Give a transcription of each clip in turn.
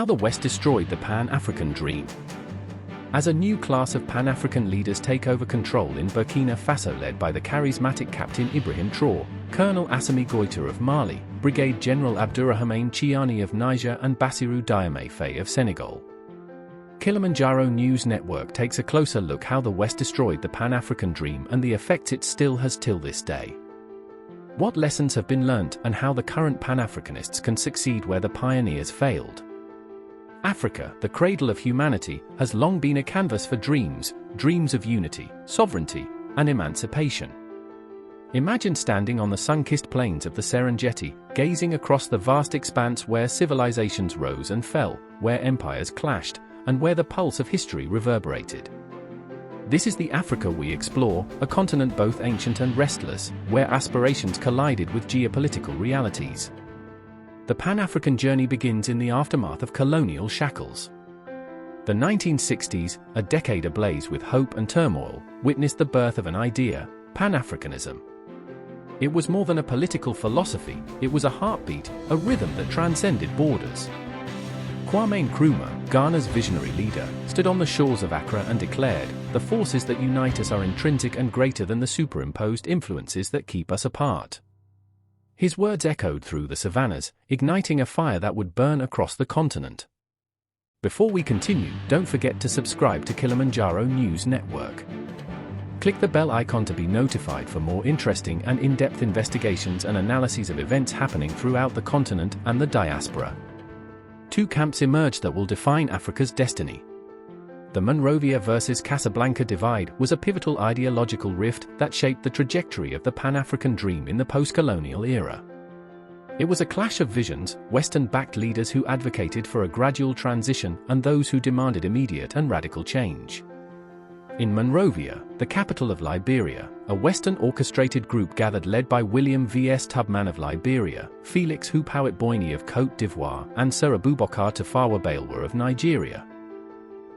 the West destroyed the Pan-African dream. As a new class of Pan-African leaders take over control in Burkina Faso led by the charismatic Captain Ibrahim Traoré, Colonel Assimi Goïta of Mali, Brigadier General Abdourahmane Chiani of Niger and Bassirou Diomaye Faye of Senegal. Kilimanjaro News Network takes a closer look how the West destroyed the Pan-African dream and the effects it still has till this day. What lessons have been learnt and how the current Pan-Africanists can succeed where the pioneers failed. Africa, the cradle of humanity, has long been a canvas for dreams of unity, sovereignty, and emancipation. Imagine standing on the sun-kissed plains of the Serengeti, gazing across the vast expanse where civilizations rose and fell, where empires clashed, and where the pulse of history reverberated. This is the Africa we explore, a continent both ancient and restless, where aspirations collided with geopolitical realities. The Pan-African journey begins in the aftermath of colonial shackles. The 1960s, a decade ablaze with hope and turmoil, witnessed the birth of an idea, Pan-Africanism. It was more than a political philosophy, it was a heartbeat, a rhythm that transcended borders. Kwame Nkrumah, Ghana's visionary leader, stood on the shores of Accra and declared, "The forces that unite us are intrinsic and greater than the superimposed influences that keep us apart." His words echoed through the savannas, igniting a fire that would burn across the continent. Before we continue, don't forget to subscribe to Kilimanjaro News Network. Click the bell icon to be notified for more interesting and in-depth investigations and analyses of events happening throughout the continent and the diaspora. Two camps emerged that will define Africa's destiny. The Monrovia versus Casablanca divide was a pivotal ideological rift that shaped the trajectory of the Pan-African dream in the post-colonial era. It was a clash of visions, Western-backed leaders who advocated for a gradual transition and those who demanded immediate and radical change. In Monrovia, the capital of Liberia, a Western-orchestrated group gathered led by William V.S. Tubman of Liberia, Felix Houphouët Boigny of Côte d'Ivoire, and Sir Abubakar Tafawa Balewa of Nigeria.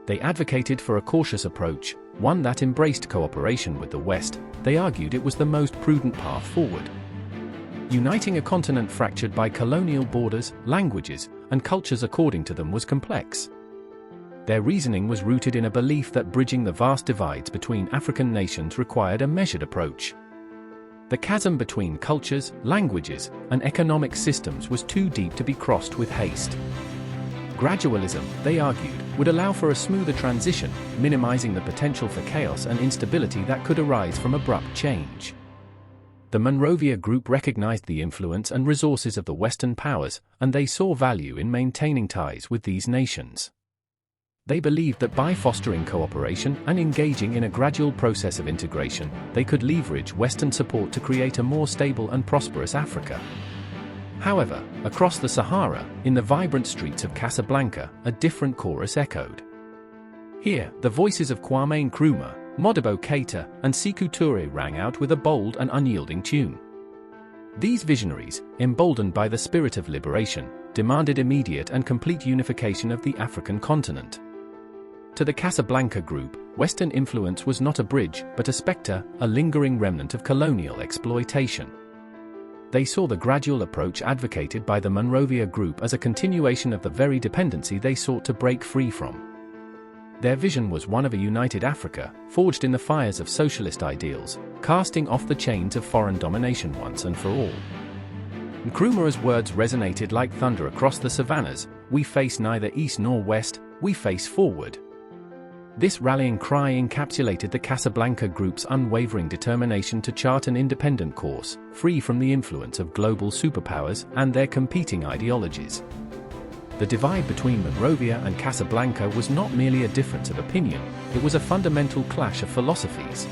They advocated for a cautious approach, one that embraced cooperation with the West. They argued it was the most prudent path forward. Uniting a continent fractured by colonial borders, languages, and cultures according to them was complex. Their reasoning was rooted in a belief that bridging the vast divides between African nations required a measured approach. The chasm between cultures, languages, and economic systems was too deep to be crossed with haste. Gradualism, they argued, would allow for a smoother transition, minimizing the potential for chaos and instability that could arise from abrupt change. The Monrovia Group recognized the influence and resources of the Western powers, and they saw value in maintaining ties with these nations. They believed that by fostering cooperation and engaging in a gradual process of integration, they could leverage Western support to create a more stable and prosperous Africa. However, across the Sahara, in the vibrant streets of Casablanca, a different chorus echoed. Here, the voices of Kwame Nkrumah, Modibo Keïta, and Sékou Touré rang out with a bold and unyielding tune. These visionaries, emboldened by the spirit of liberation, demanded immediate and complete unification of the African continent. To the Casablanca group, Western influence was not a bridge, but a spectre, a lingering remnant of colonial exploitation. They saw the gradual approach advocated by the Monrovia Group as a continuation of the very dependency they sought to break free from. Their vision was one of a united Africa, forged in the fires of socialist ideals, casting off the chains of foreign domination once and for all. Nkrumah's words resonated like thunder across the savannas: "We face neither east nor west, we face forward." This rallying cry encapsulated the Casablanca Group's unwavering determination to chart an independent course, free from the influence of global superpowers and their competing ideologies. The divide between Monrovia and Casablanca was not merely a difference of opinion, it was a fundamental clash of philosophies.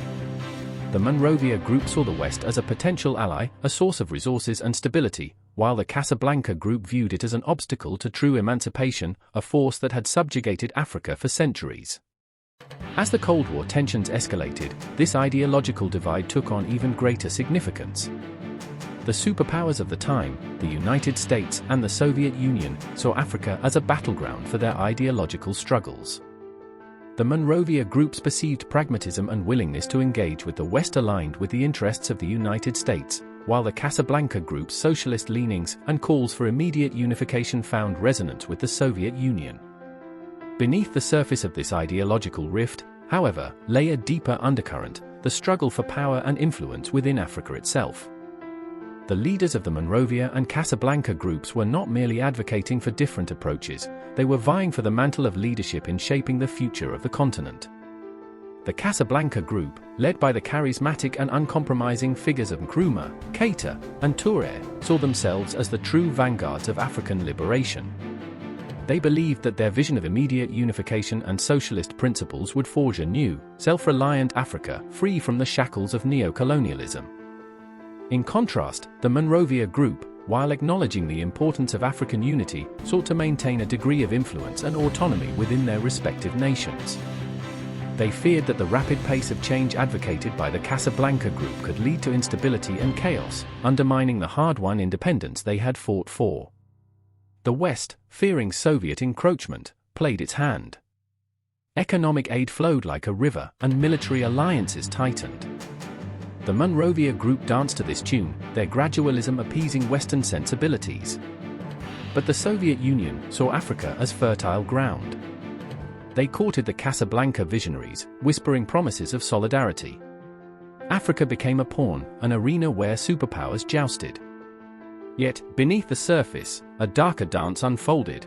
The Monrovia Group saw the West as a potential ally, a source of resources and stability, while the Casablanca Group viewed it as an obstacle to true emancipation, a force that had subjugated Africa for centuries. As the Cold War tensions escalated, this ideological divide took on even greater significance. The superpowers of the time, the United States and the Soviet Union, saw Africa as a battleground for their ideological struggles. The Monrovia Group's perceived pragmatism and willingness to engage with the West aligned with the interests of the United States, while the Casablanca Group's socialist leanings and calls for immediate unification found resonance with the Soviet Union. Beneath the surface of this ideological rift, however, lay a deeper undercurrent, the struggle for power and influence within Africa itself. The leaders of the Monrovia and Casablanca groups were not merely advocating for different approaches, they were vying for the mantle of leadership in shaping the future of the continent. The Casablanca group, led by the charismatic and uncompromising figures of Nkrumah, Keita, and Touré, saw themselves as the true vanguards of African liberation. They believed that their vision of immediate unification and socialist principles would forge a new, self-reliant Africa free from the shackles of neo-colonialism. In contrast, the Monrovia Group, while acknowledging the importance of African unity, sought to maintain a degree of influence and autonomy within their respective nations. They feared that the rapid pace of change advocated by the Casablanca Group could lead to instability and chaos, undermining the hard-won independence they had fought for. The West, fearing Soviet encroachment, played its hand. Economic aid flowed like a river, and military alliances tightened. The Monrovia Group danced to this tune, their gradualism appeasing Western sensibilities. But the Soviet Union saw Africa as fertile ground. They courted the Casablanca visionaries, whispering promises of solidarity. Africa became a pawn, an arena where superpowers jousted. Yet, beneath the surface, a darker dance unfolded.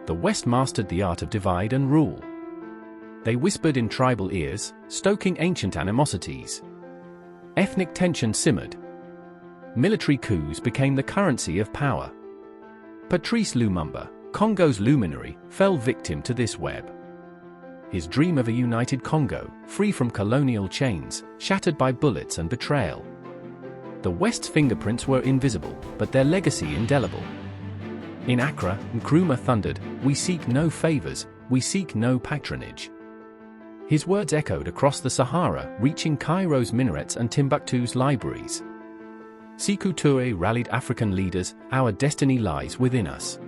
The West mastered the art of divide and rule. They whispered in tribal ears, stoking ancient animosities. Ethnic tension simmered. Military coups became the currency of power. Patrice Lumumba, Congo's luminary, fell victim to this web. His dream of a united Congo, free from colonial chains, shattered by bullets and betrayal. The West's fingerprints were invisible, but their legacy indelible. In Accra, Nkrumah thundered, "We seek no favors, we seek no patronage." His words echoed across the Sahara, reaching Cairo's minarets and Timbuktu's libraries. Sékou Touré rallied African leaders, "Our destiny lies within us."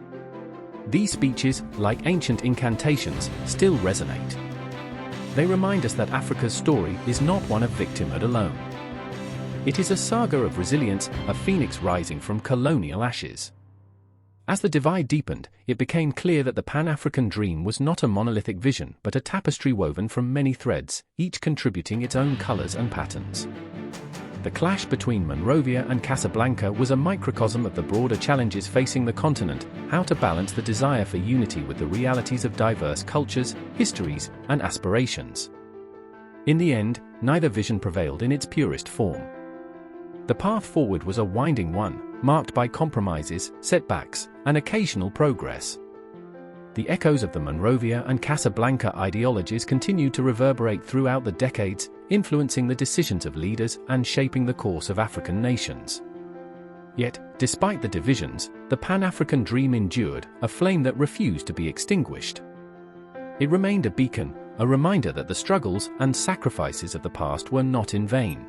These speeches, like ancient incantations, still resonate. They remind us that Africa's story is not one of victimhood alone. It is a saga of resilience, a phoenix rising from colonial ashes. As the divide deepened, it became clear that the Pan-African dream was not a monolithic vision but a tapestry woven from many threads, each contributing its own colors and patterns. The clash between Monrovia and Casablanca was a microcosm of the broader challenges facing the continent: how to balance the desire for unity with the realities of diverse cultures, histories, and aspirations. In the end, neither vision prevailed in its purest form. The path forward was a winding one, marked by compromises, setbacks, and occasional progress. The echoes of the Monrovia and Casablanca ideologies continued to reverberate throughout the decades, influencing the decisions of leaders and shaping the course of African nations. Yet, despite the divisions, the Pan-African dream endured, a flame that refused to be extinguished. It remained a beacon, a reminder that the struggles and sacrifices of the past were not in vain.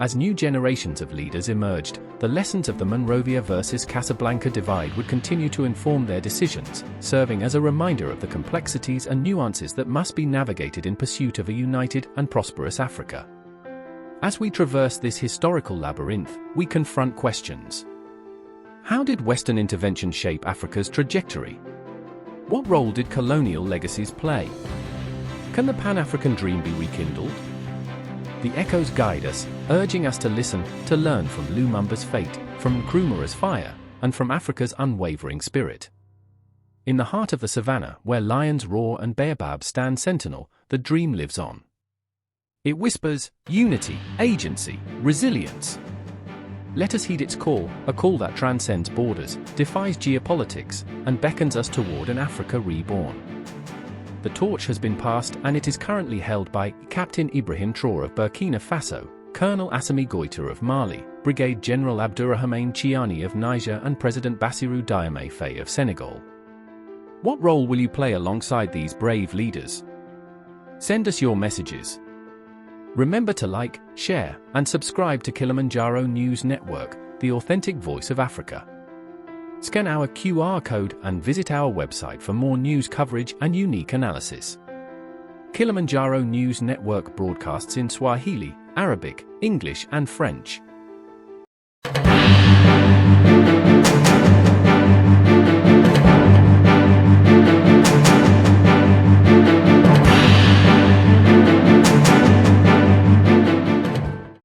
As new generations of leaders emerged, the lessons of the Monrovia versus Casablanca divide would continue to inform their decisions, serving as a reminder of the complexities and nuances that must be navigated in pursuit of a united and prosperous Africa. As we traverse this historical labyrinth, we confront questions. How did Western intervention shape Africa's trajectory? What role did colonial legacies play? Can the Pan-African dream be rekindled? The echoes guide us, urging us to listen, to learn from Lumumba's fate, from Nkrumah's fire, and from Africa's unwavering spirit. In the heart of the savannah, where lions roar and baobabs stand sentinel, the dream lives on. It whispers, unity, agency, resilience. Let us heed its call, a call that transcends borders, defies geopolitics, and beckons us toward an Africa reborn. The torch has been passed, and it is currently held by Captain Ibrahim Traoré of Burkina Faso, Colonel Assimi Goïta of Mali, Brigadier General Abdourahmane Chiani of Niger, and President Bassirou Diomaye Faye of Senegal. What role will you play alongside these brave leaders? Send us your messages. Remember to like, share, and subscribe to Kilimanjaro News Network, the authentic voice of Africa. Scan our QR code and visit our website for more news coverage and unique analysis. Kilimanjaro News Network broadcasts in Swahili, Arabic, English, and French.